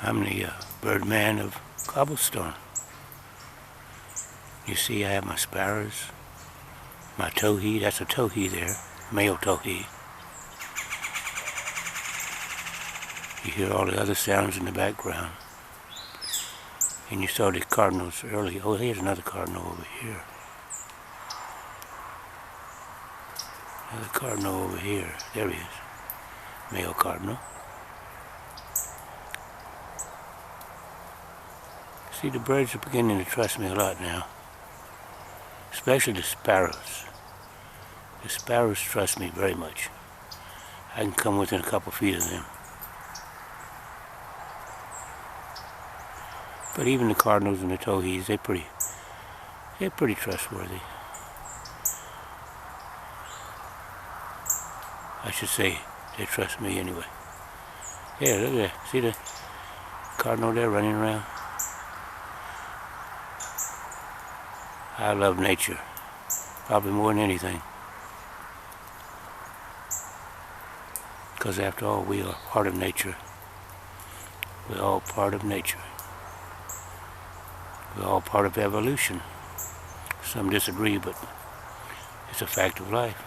I'm the Birdman of Cobblestone. You see I have my sparrows, my towhee, that's a towhee there, male towhee. You hear all the other sounds in the background. And you saw the cardinals early. Oh, here's another cardinal over here. Another cardinal over here. There he is. Male cardinal. See, the birds are beginning to trust me a lot now. Especially the sparrows. The sparrows trust me very much. I can come within a couple feet of them. But even the cardinals and the towhees, they're pretty trustworthy. I should say they trust me anyway. Yeah, look at that. See the cardinal there running around? I love nature, probably more than anything. Because after all, we are part of nature. We're all part of nature. We're all part of evolution. Some disagree, but it's a fact of life.